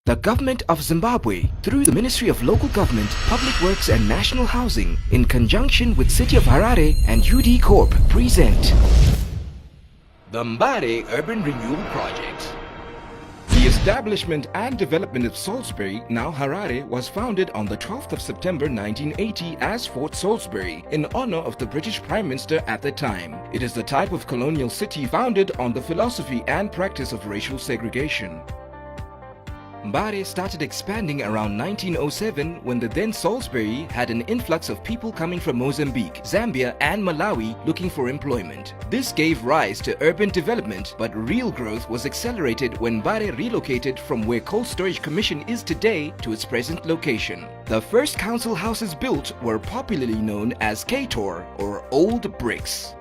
The government of Zimbabwe, through the Ministry of Local Government, Public Works and National Housing, in conjunction with City of Harare and UD Corp, present the Mbare Urban Renewal Project. The establishment and development of Salisbury, now Harare, was founded on the 12th of September 1980 as Fort Salisbury in honor of the British Prime Minister at the time. It is the type of colonial city founded on the philosophy and practice of racial segregation. Mbare started expanding around 1907 when the then Salisbury had an influx of people coming from Mozambique, Zambia and Malawi looking for employment. This gave rise to urban development, but real growth was accelerated when Mbare relocated from where Cold Storage Commission is today to its present location. The first council houses built were popularly known as Kator or Old Bricks.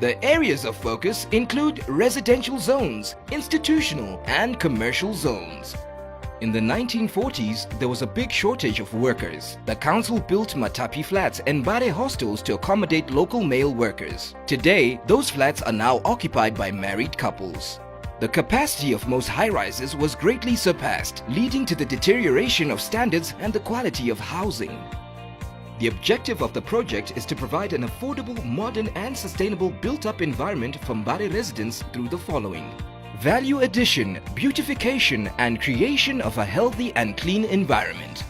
The areas of focus include residential zones, institutional and commercial zones. In the 1940s, there was a big shortage of workers. The council built Matapi flats and Mbare hostels to accommodate local male workers. Today, those flats are now occupied by married couples. The capacity of most high-rises was greatly surpassed, leading to the deterioration of standards and the quality of housing. The objective of the project is to provide an affordable, modern and sustainable built-up environment for Mbare residents through the following: value addition, beautification and creation of a healthy and clean environment.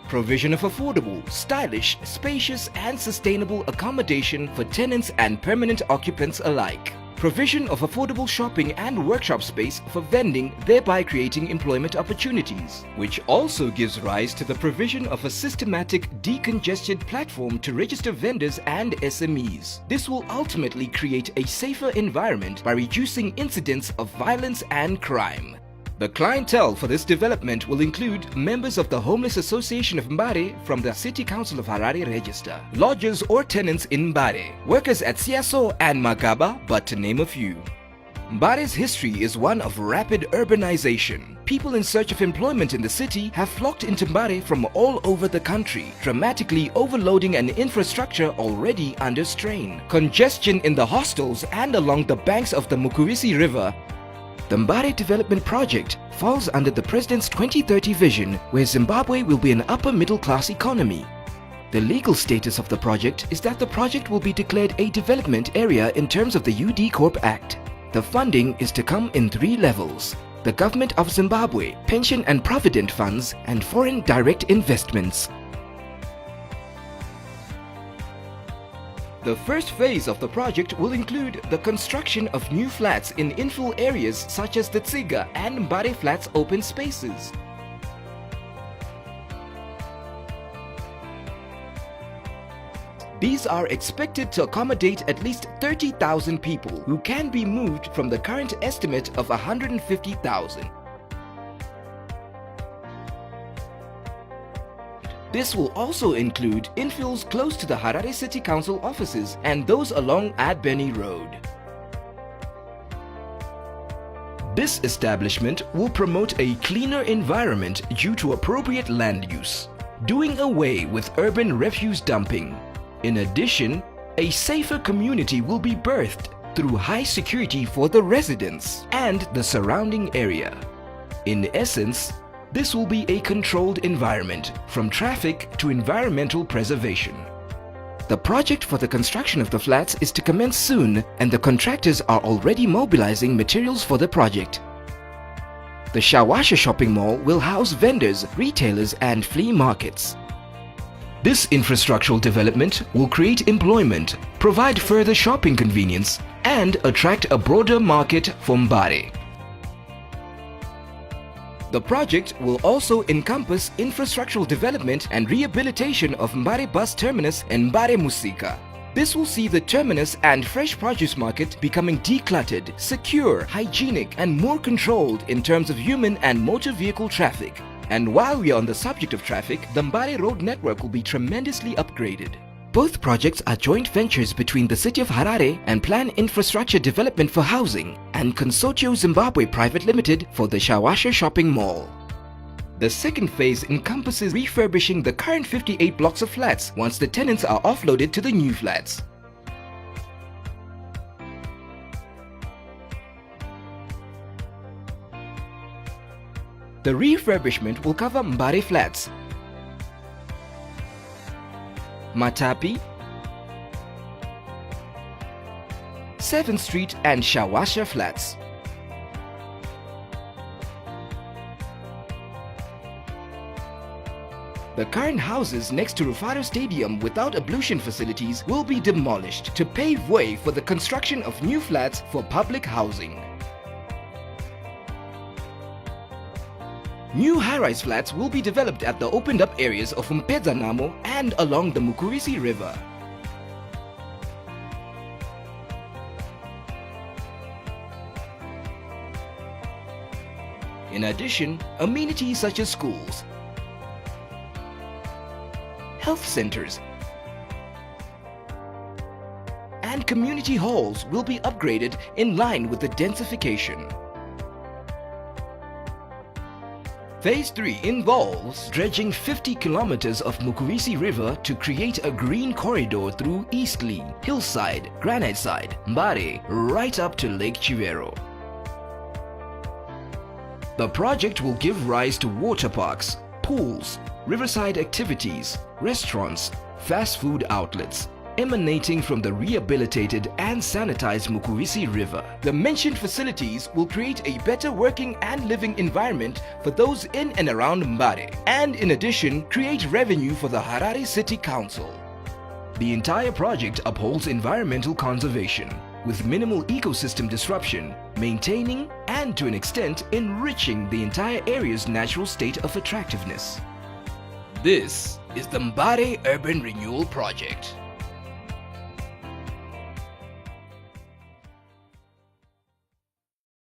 Provision of affordable, stylish, spacious and sustainable accommodation for tenants and permanent occupants alike. Provision of affordable shopping and workshop space for vending, thereby creating employment opportunities, which also gives rise to the provision of a systematic decongested platform to register vendors and SMEs. This will ultimately create a safer environment by reducing incidents of violence and crime. The clientele for this development will include members of the Homeless Association of Mbare from the City Council of Harare register, lodgers or tenants in Mbare, workers at Siaso and Magaba, but to name a few. Mbare's history is one of rapid urbanization. People in search of employment in the city have flocked into Mbare from all over the country, dramatically overloading an infrastructure already under strain. Congestion in the hostels and along the banks of the Mukuvisi River. The Mbare Development Project falls under the President's 2030 vision, where Zimbabwe will be an upper middle class economy. The legal status of the project is that the project will be declared a development area in terms of the UD Corp Act. The funding is to come in 3 levels: the Government of Zimbabwe, pension and provident funds, and foreign direct investments. The first phase of the project will include the construction of new flats in infill areas such as the Tsiga and Mbare Flats open spaces. These are expected to accommodate at least 30,000 people who can be moved from the current estimate of 150,000. This will also include infills close to the Harare City Council offices and those along Adbeni Road. This establishment will promote a cleaner environment due to appropriate land use, doing away with urban refuse dumping. In addition, a safer community will be birthed through high security for the residents and the surrounding area. In essence, this will be a controlled environment, from traffic to environmental preservation. The project for the construction of the flats is to commence soon, and the contractors are already mobilizing materials for the project. The Shawasha shopping mall will house vendors, retailers and flea markets. This infrastructural development will create employment, provide further shopping convenience and attract a broader market for Mbare. The project will also encompass infrastructural development and rehabilitation of Mbare Bus Terminus and Mbare Musika. This will see the terminus and fresh produce market becoming decluttered, secure, hygienic and more controlled in terms of human and motor vehicle traffic. And while we are on the subject of traffic, the Mbare road network will be tremendously upgraded. Both projects are joint ventures between the City of Harare and Plan Infrastructure Development for Housing and Consortio Zimbabwe Private Limited for the Shawasha Shopping Mall. The second phase encompasses refurbishing the current 58 blocks of flats once the tenants are offloaded to the new flats. The refurbishment will cover Mbare Flats, Matapi, 7th Street and Shawasha Flats. The current houses next to Rufaro Stadium without ablution facilities will be demolished to pave way for the construction of new flats for public housing. New high-rise flats will be developed at the opened-up areas of Mpedzanamo and along the Mukuvisi River. In addition, amenities such as schools, health centers, and community halls will be upgraded in line with the densification. Phase 3 involves dredging 50 kilometers of Mukuvisi River to create a green corridor through Eastleigh, Hillside, Granite Side, Mbare, right up to Lake Chivero. The project will give rise to water parks, pools, riverside activities, restaurants, fast food outlets, emanating from the rehabilitated and sanitized Mukuvisi River. The mentioned facilities will create a better working and living environment for those in and around Mbare, and in addition, create revenue for the Harare City Council. The entire project upholds environmental conservation, with minimal ecosystem disruption, maintaining and to an extent enriching the entire area's natural state of attractiveness. This is the Mbare Urban Renewal Project.